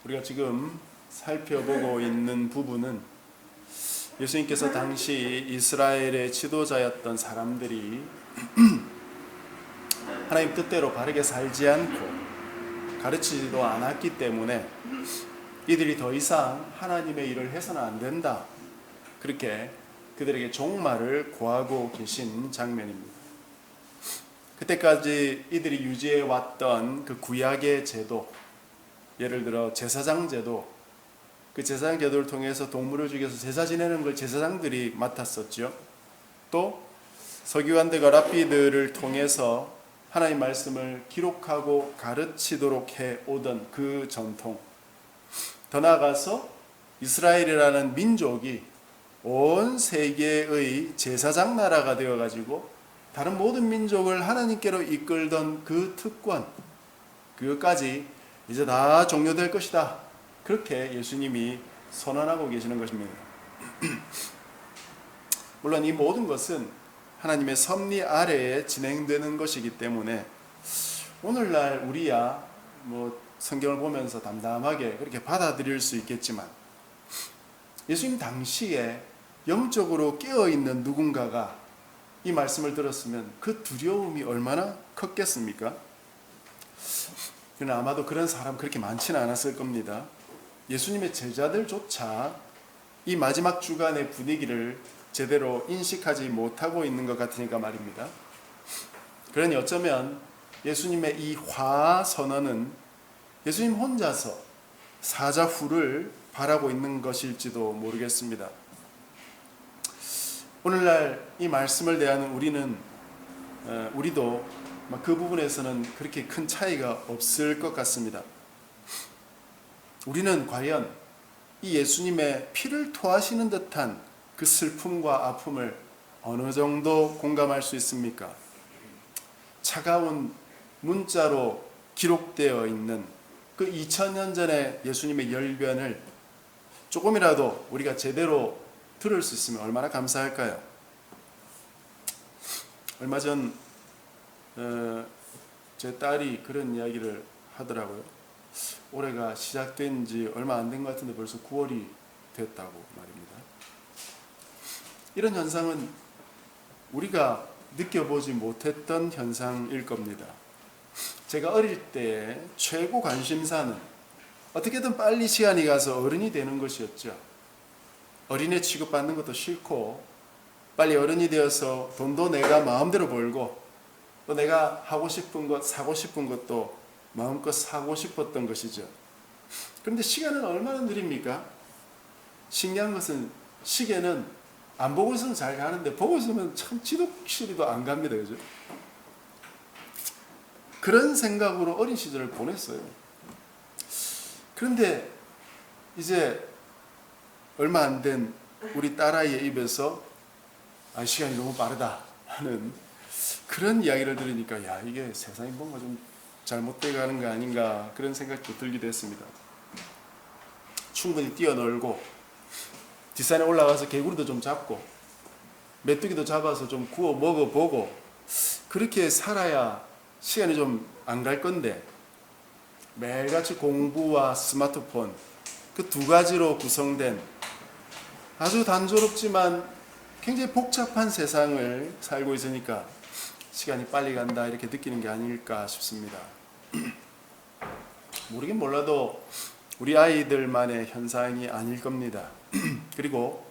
우리가 지금 살펴보고 있는 부분은 예수님께서 당시 이스라엘의 지도자였던 사람들이 하나님 뜻대로 바르게 살지 않고 가르치지도 않았기 때문에 이들이 더 이상 하나님의 일을 해서는 안 된다, 그렇게 그들에게 종말을 고하고 계신 장면입니다. 그때까지 이들이 유지해 왔던 그 구약의 제도, 예를 들어 제사장 제도, 그 제사장 제도를 통해서 동물을 죽여서 제사 지내는 걸 제사장들이 맡았었죠. 또 서기관들과 랍비들을 통해서 하나님 말씀을 기록하고 가르치도록 해오던 그 전통, 더 나아가서 이스라엘이라는 민족이 온 세계의 제사장 나라가 되어가지고 다른 모든 민족을 하나님께로 이끌던 그 특권, 그것까지 이제 다 종료될 것이다, 그렇게 예수님이 선언하고 계시는 것입니다. 물론 이 모든 것은 하나님의 섭리 아래에 진행되는 것이기 때문에 오늘날 우리야 성경을 보면서 담담하게 그렇게 받아들일 수 있겠지만, 예수님 당시에 영적으로 깨어있는 누군가가 이 말씀을 들었으면 그 두려움이 얼마나 컸겠습니까? 그러나 아마도 그런 사람 그렇게 많지는 않았을 겁니다. 예수님의 제자들조차 이 마지막 주간의 분위기를 제대로 인식하지 못하고 있는 것 같으니까 말입니다. 그러니 어쩌면 예수님의 이 화 선언은 예수님 혼자서 사자후를 바라고 있는 것일지도 모르겠습니다. 오늘날 이 말씀을 대하는 우리도 그 부분에서는 그렇게 큰 차이가 없을 것 같습니다. 우리는 과연 이 예수님의 피를 토하시는 듯한 그 슬픔과 아픔을 어느 정도 공감할 수 있습니까? 차가운 문자로 기록되어 있는 그 2000년 전의 예수님의 열변을 조금이라도 우리가 제대로 들을 수 있으면 얼마나 감사할까요? 얼마 전 제 딸이 그런 이야기를 하더라고요. 올해가 시작된 지 얼마 안 된 것 같은데 벌써 9월이 됐다고 말입니다. 이런 현상은 우리가 느껴보지 못했던 현상일 겁니다. 제가 어릴 때 최고 관심사는 어떻게든 빨리 시간이 가서 어른이 되는 것이었죠. 어린애 취급받는 것도 싫고, 빨리 어른이 되어서 돈도 내가 마음대로 벌고, 또 내가 하고 싶은 것, 사고 싶은 것도 마음껏 사고 싶었던 것이죠. 그런데 시간은 얼마나 느립니까? 신기한 것은 시계는 안 보고 있으면 잘 가는데 보고 있으면 참 지독시리도 안 갑니다. 그죠? 그런 생각으로 어린 시절을 보냈어요. 그런데 이제 얼마 안 된 우리 딸아이의 입에서 시간이 너무 빠르다 하는 그런 이야기를 들으니까 이게 세상이 뭔가 좀 잘못되어 가는 거 아닌가, 그런 생각도 들기도 했습니다. 충분히 뛰어놀고 뒷산에 올라가서 개구리도 좀 잡고 메뚜기도 잡아서 좀 구워 먹어보고 그렇게 살아야 시간이 좀 안 갈 건데, 매일같이 공부와 스마트폰 그 두 가지로 구성된 아주 단조롭지만 굉장히 복잡한 세상을 살고 있으니까 시간이 빨리 간다, 이렇게 느끼는 게 아닐까 싶습니다. 모르긴 몰라도 우리 아이들만의 현상이 아닐 겁니다. 그리고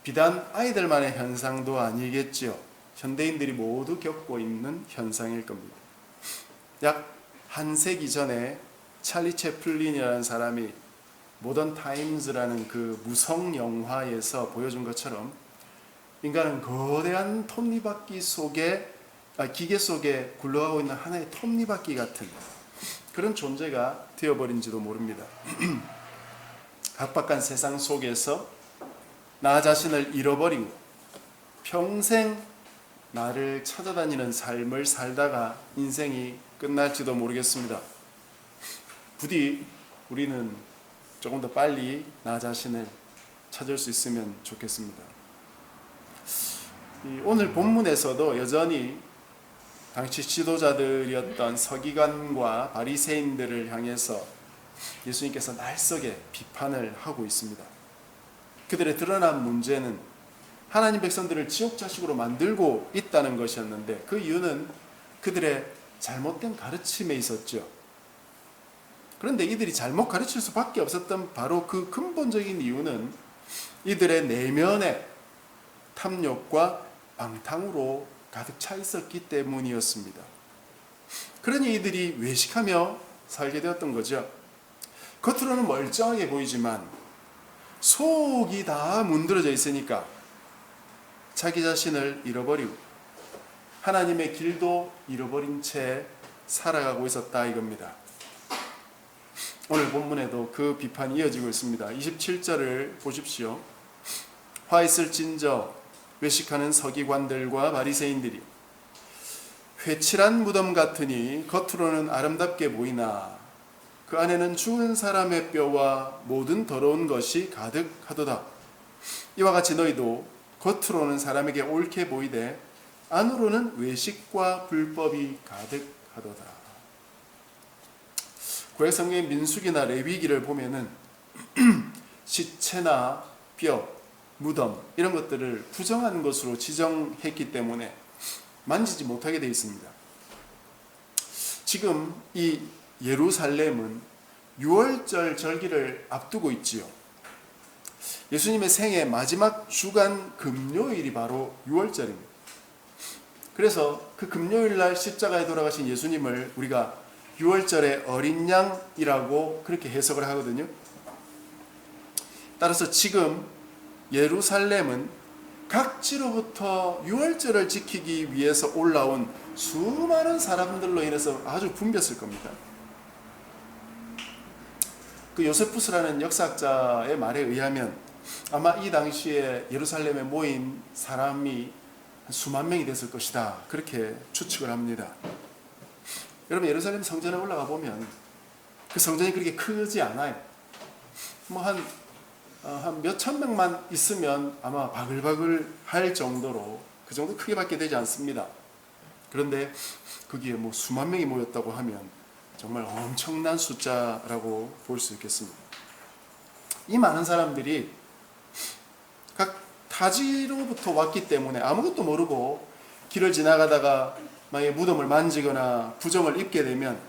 비단 아이들만의 현상도 아니겠지요. 현대인들이 모두 겪고 있는 현상일 겁니다. 약 한 세기 전에 찰리 채플린이라는 사람이 모던 타임즈라는 그 무성 영화에서 보여준 것처럼 인간은 거대한 톱니바퀴 속에 기계 속에 굴러가고 있는 하나의 톱니바퀴 같은 그런 존재가 되어버린지도 모릅니다. 각박한 세상 속에서 나 자신을 잃어버리고 평생 나를 찾아다니는 삶을 살다가 인생이 끝날지도 모르겠습니다. 부디 우리는 조금 더 빨리 나 자신을 찾을 수 있으면 좋겠습니다. 오늘 본문에서도 여전히 당시 지도자들이었던 서기관과 바리새인들을 향해서 예수님께서 날석에 비판을 하고 있습니다. 그들의 드러난 문제는 하나님 백성들을 지옥 자식으로 만들고 있다는 것이었는데, 그 이유는 그들의 잘못된 가르침에 있었죠. 그런데 이들이 잘못 가르칠 수밖에 없었던 바로 그 근본적인 이유는 이들의 내면에 탐욕과 방탕으로 가득 차 있었기 때문이었습니다. 그러니 이들이 외식하며 살게 되었던 거죠. 겉으로는 멀쩡하게 보이지만 속이 다 문드러져 있으니까 자기 자신을 잃어버리고 하나님의 길도 잃어버린 채 살아가고 있었다 이겁니다. 오늘 본문에도 그 비판이 이어지고 있습니다. 27절을 보십시오. 화 있을진저 외식하는 서기관들과 바리새인들이 회칠한 무덤 같으니 겉으로는 아름답게 보이나 그 안에는 죽은 사람의 뼈와 모든 더러운 것이 가득하도다. 이와 같이 너희도 겉으로는 사람에게 옳게 보이되 안으로는 외식과 불법이 가득하도다. 구약 성경의 민수기나 레위기를 보면은 시체나 뼈, 무덤 이런 것들을 부정한 것으로 지정했기 때문에 만지지 못하게 되어 있습니다. 지금 이 예루살렘은 유월절 절기를 앞두고 있지요. 예수님의 생애 마지막 주간 금요일이 바로 유월절입니다. 그래서 그 금요일 날 십자가에 돌아가신 예수님을 우리가 유월절의 어린 양이라고 그렇게 해석을 하거든요. 따라서 지금 예루살렘은 각지로부터 유월절을 지키기 위해서 올라온 수많은 사람들로 인해서 아주 붐볐을 겁니다. 그 요세푸스라는 역사학자의 말에 의하면 아마 이 당시에 예루살렘에 모인 사람이 수만 명이 됐을 것이다, 그렇게 추측을 합니다. 여러분, 예루살렘 성전에 올라가 보면 그 성전이 그렇게 크지 않아요. 뭐 한 몇천 명만 있으면 아마 바글바글 할 정도로, 그 정도 크게밖에 되지 않습니다. 그런데 거기에 뭐 수만 명이 모였다고 하면 정말 엄청난 숫자라고 볼 수 있겠습니다. 이 많은 사람들이 각 타지로부터 왔기 때문에 아무것도 모르고 길을 지나가다가 만약에 무덤을 만지거나 부정을 입게 되면,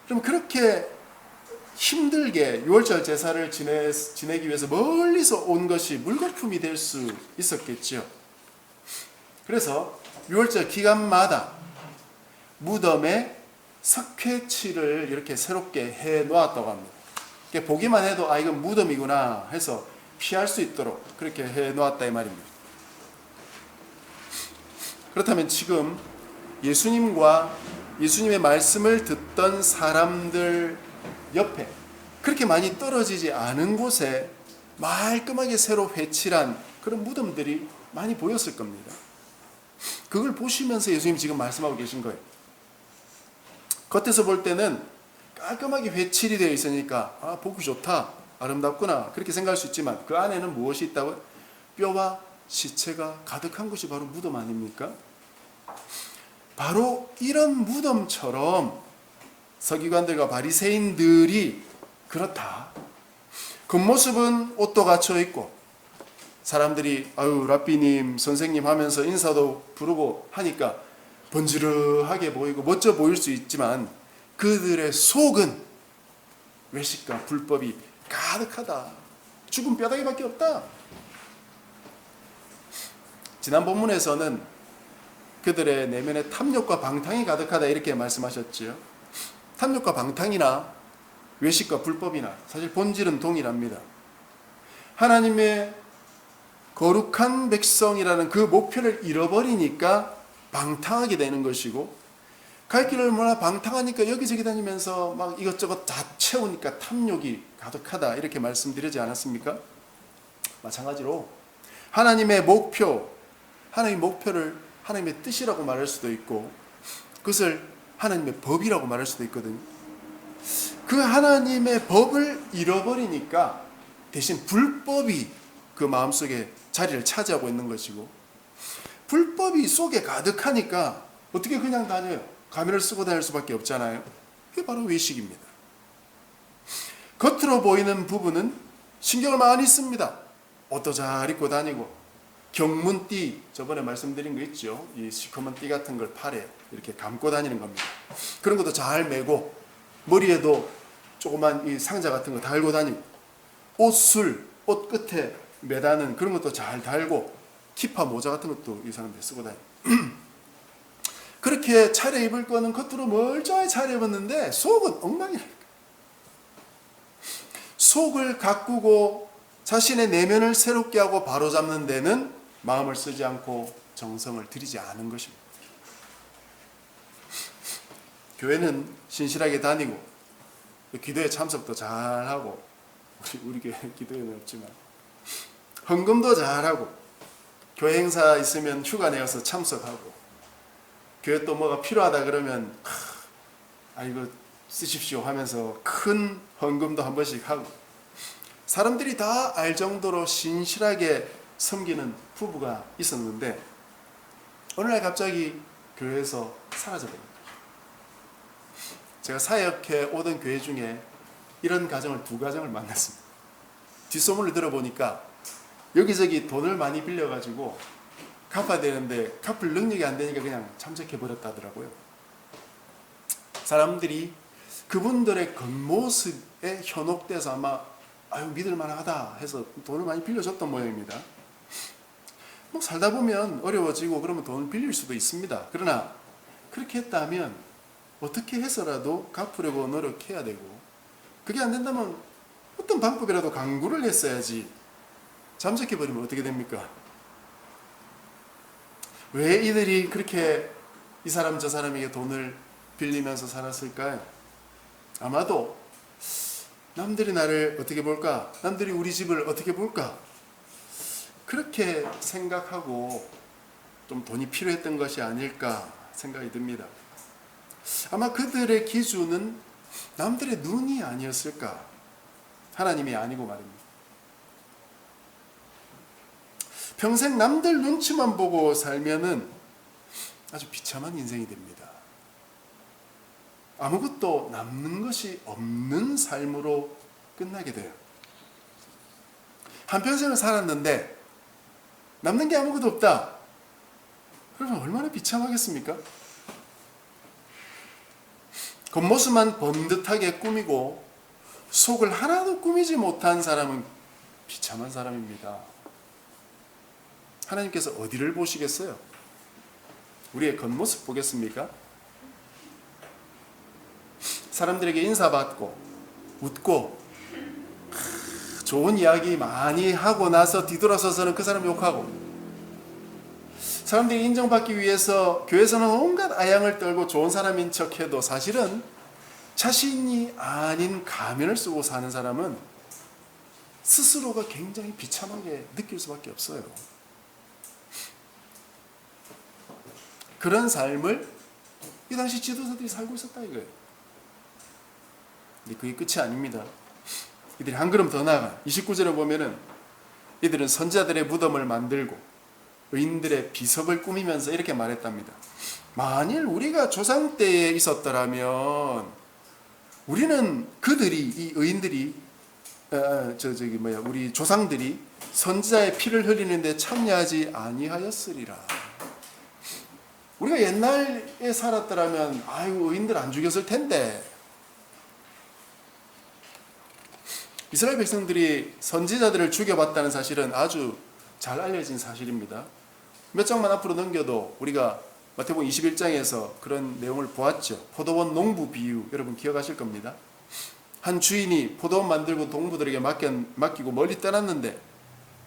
그럼 그렇게 힘들게 유월절 제사를 지내기 위해서 멀리서 온 것이 물거품이 될 수 있었겠죠. 그래서 유월절 기간마다 무덤에 석회칠을 이렇게 새롭게 해 놓았다고 합니다. 보기만 해도 아, 이건 무덤이구나 해서 피할 수 있도록 그렇게 해 놓았다 이 말입니다. 그렇다면 지금 예수님과 예수님의 말씀을 듣던 사람들 옆에 그렇게 많이 떨어지지 않은 곳에 말끔하게 새로 회칠한 그런 무덤들이 많이 보였을 겁니다. 그걸 보시면서 예수님 지금 말씀하고 계신 거예요. 겉에서 볼 때는 깔끔하게 회칠이 되어 있으니까 아, 보기 좋다, 아름답구나, 그렇게 생각할 수 있지만 그 안에는 무엇이 있다고요? 뼈와 시체가 가득한 곳이 바로 무덤 아닙니까? 바로 이런 무덤처럼 서기관들과 바리새인들이 그렇다. 겉모습은 옷도 갖춰 있고 사람들이 아유 랍비님, 선생님 하면서 인사도 부르고 하니까 번지르하게 보이고 멋져 보일 수 있지만 그들의 속은 외식과 불법이 가득하다. 죽은 뼈다귀밖에 없다. 지난 본문에서는 그들의 내면에 탐욕과 방탕이 가득하다 이렇게 말씀하셨지요. 탐욕과 방탕이나 외식과 불법이나 사실 본질은 동일합니다. 하나님의 거룩한 백성이라는 그 목표를 잃어버리니까 방탕하게 되는 것이고, 갈 길을 몰라 방탕하니까 여기저기 다니면서 막 이것저것 다 채우니까 탐욕이 가득하다 이렇게 말씀드리지 않았습니까? 마찬가지로 하나님의 목표, 하나님의 목표를 하나님의 뜻이라고 말할 수도 있고 그것을 하나님의 법이라고 말할 수도 있거든요. 그 하나님의 법을 잃어버리니까 대신 불법이 그 마음속에 자리를 차지하고 있는 것이고, 불법이 속에 가득하니까 어떻게 그냥 다녀요? 가면을 쓰고 다닐 수밖에 없잖아요. 그게 바로 외식입니다. 겉으로 보이는 부분은 신경을 많이 씁니다. 옷도 잘 입고 다니고, 경문띠, 저번에 말씀드린 거 있죠? 이 시커먼 띠 같은 걸 팔에 이렇게 감고 다니는 겁니다. 그런 것도 잘 메고, 머리에도 조그만 이 상자 같은 거 달고 다니고, 옷 끝에 매다는 그런 것도 잘 달고, 키파 모자 같은 것도 이 사람들이 쓰고 다니고. 그렇게 차려입을 거는 겉으로 멀쩡하게 차려입었는데 속은 엉망이라니까. 속을 가꾸고 자신의 내면을 새롭게 하고 바로잡는 데는 마음을 쓰지 않고 정성을 들이지 않은 것입니다. 교회는 신실하게 다니고 기도에 참석도 잘하고, 우리 교회 기도회는 없지만 헌금도 잘하고, 교회 행사 있으면 휴가 내어서 참석하고, 교회 또 뭐가 필요하다 그러면 이거 쓰십시오 하면서 큰 헌금도 한 번씩 하고, 사람들이 다 알 정도로 신실하게 섬기는 부부가 있었는데 어느 날 갑자기 교회에서 사라져버립니다. 제가 사역해 오던 교회 중에 이런 가정을 2가정을 만났습니다. 뒷소문을 들어보니까 여기저기 돈을 많이 빌려가지고 갚아야 되는데 갚을 능력이 안 되니까 그냥 참석해버렸다더라고요. 사람들이 그분들의 겉모습에 현혹돼서 아마 믿을만하다 해서 돈을 많이 빌려줬던 모양입니다. 뭐 살다 보면 어려워지고 그러면 돈을 빌릴 수도 있습니다. 그러나 그렇게 했다면 어떻게 해서라도 갚으려고 노력해야 되고, 그게 안 된다면 어떤 방법이라도 강구를 했어야지. 잠적해버리면 어떻게 됩니까? 왜 이들이 그렇게 이 사람 저 사람에게 돈을 빌리면서 살았을까요? 아마도 남들이 나를 어떻게 볼까? 남들이 우리 집을 어떻게 볼까? 그렇게 생각하고 좀 돈이 필요했던 것이 아닐까 생각이 듭니다. 아마 그들의 기준은 남들의 눈이 아니었을까? 하나님이 아니고 말입니다. 평생 남들 눈치만 보고 살면은 아주 비참한 인생이 됩니다. 아무것도 남는 것이 없는 삶으로 끝나게 돼요. 한평생을 살았는데 남는 게 아무것도 없다. 그러면 얼마나 비참하겠습니까? 겉모습만 번듯하게 꾸미고 속을 하나도 꾸미지 못한 사람은 비참한 사람입니다. 하나님께서 어디를 보시겠어요? 우리의 겉모습 보겠습니까? 사람들에게 인사받고 웃고 좋은 이야기 많이 하고 나서 뒤돌아서서는 그 사람 욕하고, 사람들이 인정받기 위해서 교회에서는 온갖 아양을 떨고 좋은 사람인 척해도 사실은 자신이 아닌 가면을 쓰고 사는 사람은 스스로가 굉장히 비참하게 느낄 수밖에 없어요. 그런 삶을 이 당시 지도자들이 살고 있었다 이거예요. 근데 그게 끝이 아닙니다. 이들이 한 걸음 더 나아가 29절에 보면은 이들은 선지자들의 무덤을 만들고 의인들의 비석을 꾸미면서 이렇게 말했답니다. 만일 우리가 조상 때에 있었더라면 우리는 그들이, 이 의인들이 우리 조상들이 선지자의 피를 흘리는데 참여하지 아니하였으리라. 우리가 옛날에 살았더라면 의인들 안 죽였을 텐데. 이스라엘 백성들이 선지자들을 죽여봤다는 사실은 아주 잘 알려진 사실입니다. 몇 장만 앞으로 넘겨도 우리가 마태복음 21장에서 그런 내용을 보았죠. 포도원 농부 비유, 여러분 기억하실 겁니다. 한 주인이 포도원 만들고 동부들에게 맡기고 멀리 떠났는데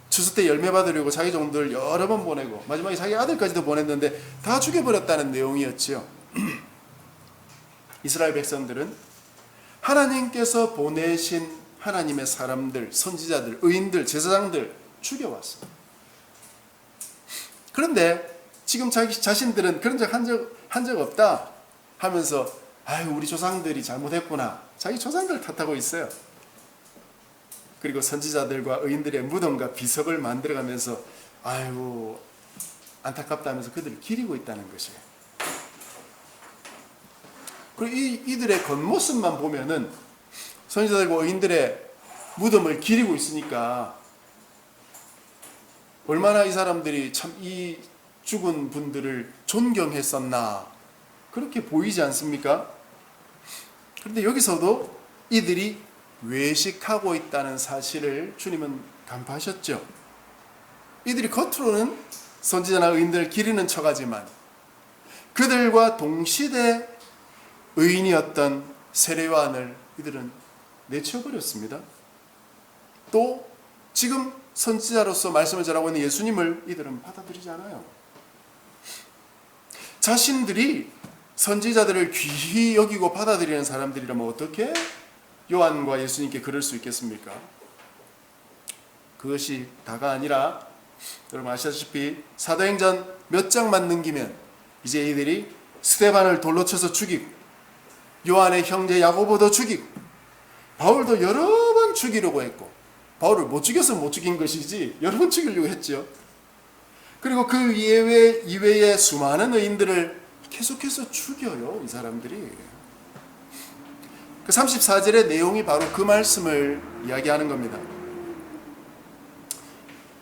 추수 때 열매 받으려고 자기 종들 여러 번 보내고 마지막에 자기 아들까지도 보냈는데 다 죽여버렸다는 내용이었지요. 이스라엘 백성들은 하나님께서 보내신 하나님의 사람들, 선지자들, 의인들, 제사장들 죽여왔어요. 그런데 지금 자기 자신들은 그런 적 한 적 없다 하면서 우리 조상들이 잘못했구나. 자기 조상들 탓하고 있어요. 그리고 선지자들과 의인들의 무덤과 비석을 만들어가면서 안타깝다 하면서 그들을 기리고 있다는 것이에요. 그리고 이들의 겉모습만 보면은 선지자들과 의인들의 무덤을 기리고 있으니까 얼마나 이 사람들이 참 이 죽은 분들을 존경했었나 그렇게 보이지 않습니까? 그런데 여기서도 이들이 외식하고 있다는 사실을 주님은 간파하셨죠. 이들이 겉으로는 선지자나 의인들을 기리는 척하지만 그들과 동시대 의인이었던 세례요한을 이들은 내쳐버렸습니다. 또 지금 선지자로서 말씀을 전하고 있는 예수님을 이들은 받아들이지 않아요. 자신들이 선지자들을 귀히 여기고 받아들이는 사람들이라면 어떻게 요한과 예수님께 그럴 수 있겠습니까? 그것이 다가 아니라 여러분 아시다시피 사도행전 몇 장만 넘기면 이제 이들이 스데반을 돌로 쳐서 죽이고 요한의 형제 야고보도 죽이고 바울도 여러 번 죽이려고 했고 바울을 못 죽여서 못 죽인 것이지 여러 번 죽이려고 했죠. 그리고 그 이외의 수많은 의인들을 계속해서 죽여요. 이 사람들이. 그 34절의 내용이 바로 그 말씀을 이야기하는 겁니다.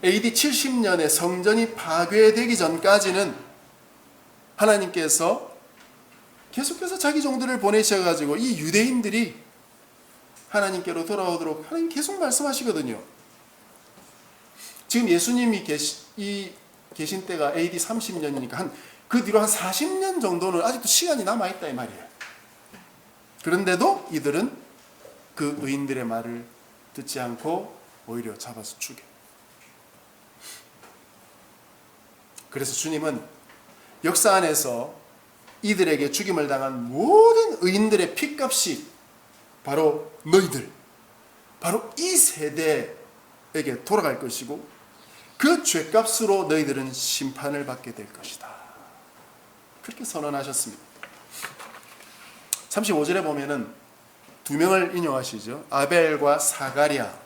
AD 70년에 성전이 파괴되기 전까지는 하나님께서 계속해서 자기 종들을 보내셔가지고 이 유대인들이 하나님께로 돌아오도록 하나님 계속 말씀하시거든요. 지금 예수님이 계신 때가 AD 30년이니까 그 뒤로 한 40년 정도는 아직도 시간이 남아있다 이 말이에요. 그런데도 이들은 그 의인들의 말을 듣지 않고 오히려 잡아서 죽여. 그래서 주님은 역사 안에서 이들에게 죽임을 당한 모든 의인들의 핏값이 바로 너희들, 바로 이 세대에게 돌아갈 것이고 그 죄값으로 너희들은 심판을 받게 될 것이다. 그렇게 선언하셨습니다. 35절에 보면은 두 명을 인용하시죠. 아벨과 사가랴.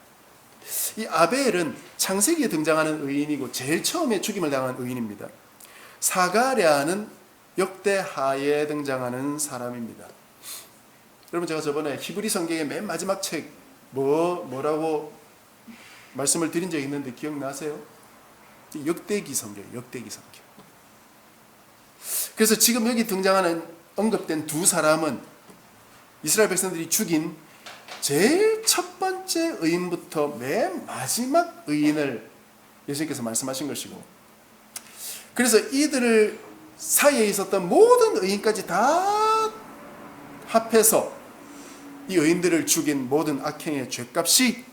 이 아벨은 창세기에 등장하는 의인이고 제일 처음에 죽임을 당한 의인입니다. 사가랴는 역대하에 등장하는 사람입니다. 여러분 제가 저번에 히브리 성경의 맨 마지막 책 뭐라고 말씀을 드린 적이 있는데 기억나세요? 역대기 성경. 그래서 지금 여기 등장하는 언급된 두 사람은 이스라엘 백성들이 죽인 제일 첫 번째 의인부터 맨 마지막 의인을 예수님께서 말씀하신 것이고, 그래서 이들을 사이에 있었던 모든 의인까지 다 합해서 이 의인들을 죽인 모든 악행의 죄값이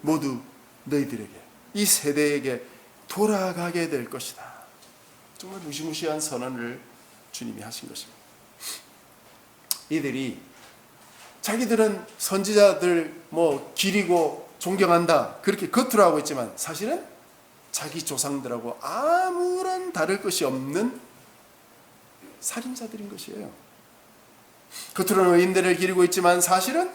모두 너희들에게, 이 세대에게 돌아가게 될 것이다. 정말 무시무시한 선언을 주님이 하신 것입니다. 이들이 자기들은 선지자들 기리고 존경한다 그렇게 겉으로 하고 있지만 사실은 자기 조상들하고 아무런 다를 것이 없는 살인자들인 것이에요. 겉으로는 의인들을 기리고 있지만 사실은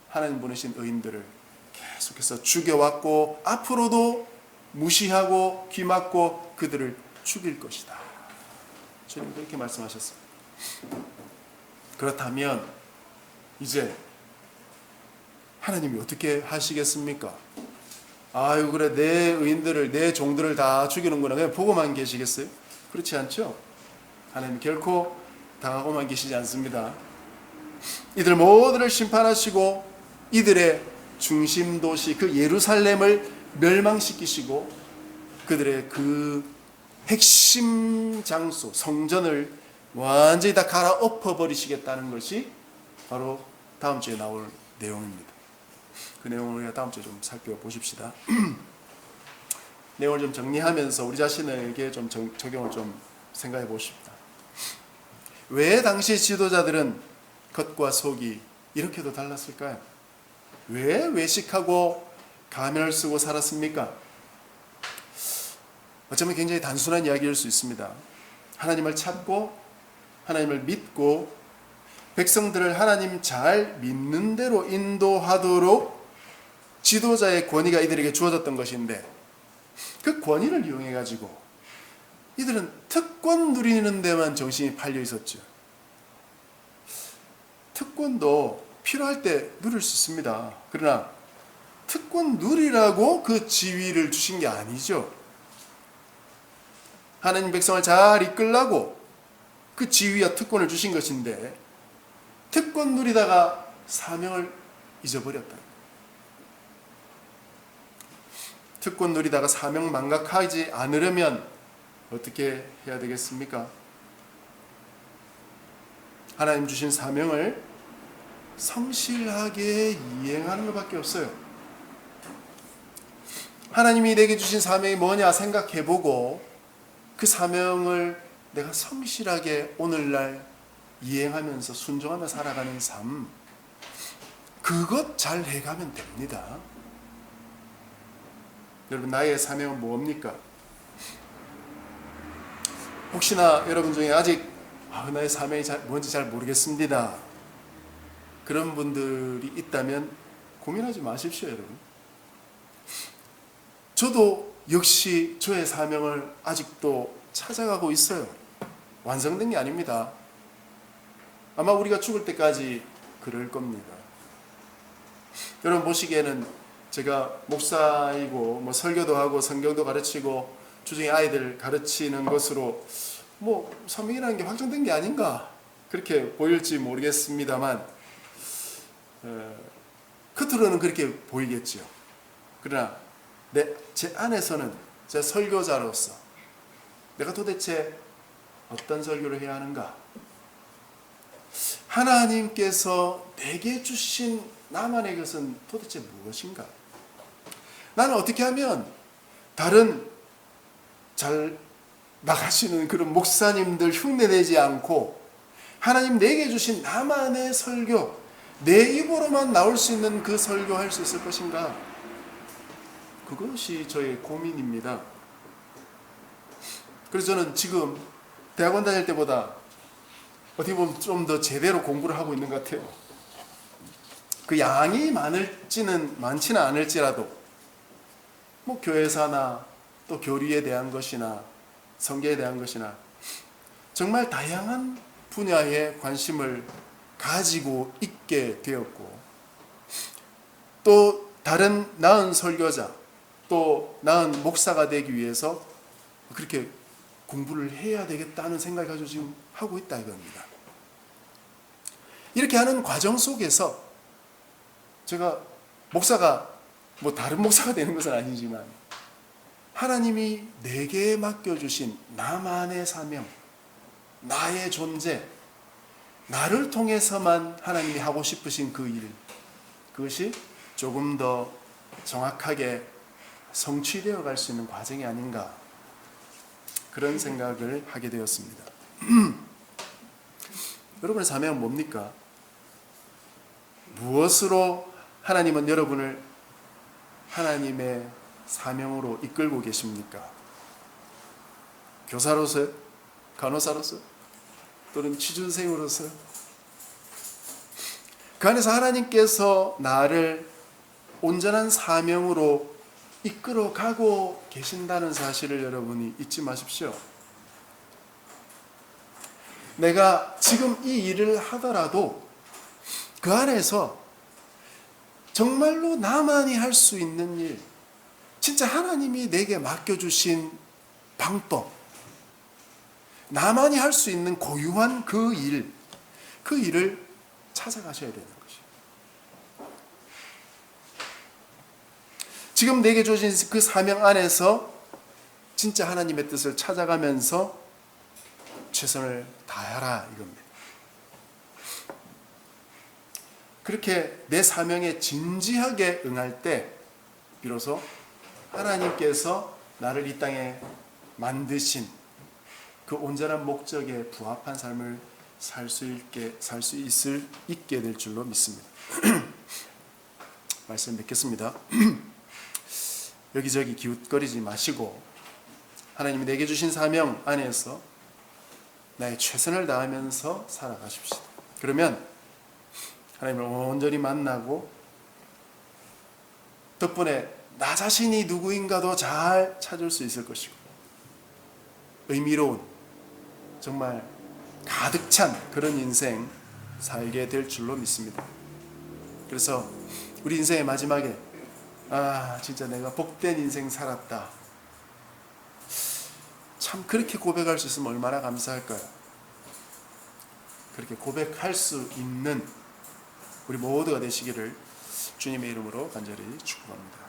하나님 보내신 의인들을 계속해서 죽여왔고 앞으로도 무시하고 귀막고 그들을 죽일 것이다. 주님 그렇게 말씀하셨습니다. 그렇다면 이제 하나님이 어떻게 하시겠습니까? 아유 그래 내 의인들을 내 종들을 다 죽이는구나 그냥 보고만 계시겠어요? 그렇지 않죠? 하나님 결코 당하고만 계시지 않습니다. 이들 모두를 심판하시고 이들의 중심 도시 그 예루살렘을 멸망시키시고 그들의 그 핵심 장소 성전을 완전히 다 갈아엎어 버리시겠다는 것이 바로 다음 주에 나올 내용입니다. 그 내용을 우리가 다음 주에 좀 살펴보십시다. 내용을 좀 정리하면서 우리 자신에게 좀 적용을 좀 생각해 보십시다. 왜 당시 지도자들은 겉과 속이 이렇게도 달랐을까요? 왜 외식하고 가면을 쓰고 살았습니까? 어쩌면 굉장히 단순한 이야기일 수 있습니다. 하나님을 찾고 하나님을 믿고 백성들을 하나님 잘 믿는 대로 인도하도록 지도자의 권위가 이들에게 주어졌던 것인데 그 권위를 이용해 가지고 이들은 특권 누리는 데만 정신이 팔려 있었죠. 특권도 필요할 때 누릴 수 있습니다. 그러나 특권 누리라고 그 지위를 주신 게 아니죠. 하나님 백성을 잘 이끌라고 그 지위와 특권을 주신 것인데 특권 누리다가 사명을 잊어버렸다. 특권 누리다가 사명 망각하지 않으려면 어떻게 해야 되겠습니까? 하나님 주신 사명을 성실하게 이행하는 것밖에 없어요. 하나님이 내게 주신 사명이 뭐냐 생각해보고 그 사명을 내가 성실하게 오늘날 이행하면서 순종하며 살아가는 삶, 그것 잘 해가면 됩니다. 여러분, 나의 사명은 뭡니까? 혹시나 여러분 중에 아직 나의 사명이 뭔지 잘 모르겠습니다, 그런 분들이 있다면 고민하지 마십시오. 여러분, 저도 역시 저의 사명을 아직도 찾아가고 있어요. 완성된 게 아닙니다. 아마 우리가 죽을 때까지 그럴 겁니다. 여러분 보시기에는 제가 목사이고 설교도 하고 성경도 가르치고 주중에 아이들 가르치는 것으로 사명이라는 게 확정된 게 아닌가 그렇게 보일지 모르겠습니다만 겉으로는 그렇게 보이겠죠. 그러나 제 안에서는 제 설교자로서 내가 도대체 어떤 설교를 해야 하는가? 하나님께서 내게 주신 나만의 것은 도대체 무엇인가? 나는 어떻게 하면 다른 잘 나가시는 그런 목사님들 흉내내지 않고 하나님 내게 주신 나만의 설교, 내 입으로만 나올 수 있는 그 설교할 수 있을 것인가? 그것이 저의 고민입니다. 그래서 저는 지금 대학원 다닐 때보다 어떻게 보면 좀 더 제대로 공부를 하고 있는 것 같아요. 그 양이 많지는 않을지라도 교회사나 또 교리에 대한 것이나 성경에 대한 것이나 정말 다양한 분야에 관심을 가지고 있게 되었고, 또 다른 나은 설교자, 또 나은 목사가 되기 위해서 그렇게 공부를 해야 되겠다는 생각을 가지고 지금 하고 있다 이겁니다. 이렇게 하는 과정 속에서 제가 목사가 다른 목사가 되는 것은 아니지만 하나님이 내게 맡겨주신 나만의 사명, 나의 존재, 나를 통해서만 하나님이 하고 싶으신 그 일, 그것이 조금 더 정확하게 성취되어 갈 수 있는 과정이 아닌가, 그런 생각을 하게 되었습니다. 여러분의 사명은 뭡니까? 무엇으로 하나님은 여러분을 하나님의 사명으로 이끌고 계십니까? 교사로서요? 간호사로서요? 또는 취준생으로서요? 그 안에서 하나님께서 나를 온전한 사명으로 이끌어가고 계신다는 사실을 여러분이 잊지 마십시오. 내가 지금 이 일을 하더라도 그 안에서 정말로 나만이 할 수 있는 일, 진짜 하나님이 내게 맡겨주신 방법, 나만이 할 수 있는 고유한 그 일을 찾아가셔야 되는 것이에요. 지금 내게 주신 그 사명 안에서 진짜 하나님의 뜻을 찾아가면서 최선을 다하라 이겁니다. 그렇게 내 사명에 진지하게 응할 때 비로소 하나님께서 나를 이 땅에 만드신 그 온전한 목적에 부합한 삶을 살 수 있게 될 줄로 믿습니다. 말씀 맺겠습니다. 여기저기 기웃거리지 마시고 하나님이 내게 주신 사명 안에서 나의 최선을 다하면서 살아가십시다. 그러면 하나님을 온전히 만나고 덕분에 나 자신이 누구인가도 잘 찾을 수 있을 것이고 의미로운 정말 가득 찬 그런 인생 살게 될 줄로 믿습니다. 그래서 우리 인생의 마지막에 진짜 내가 복된 인생 살았다, 참 그렇게 고백할 수 있으면 얼마나 감사할까요? 그렇게 고백할 수 있는 우리 모두가 되시기를 주님의 이름으로 간절히 축복합니다.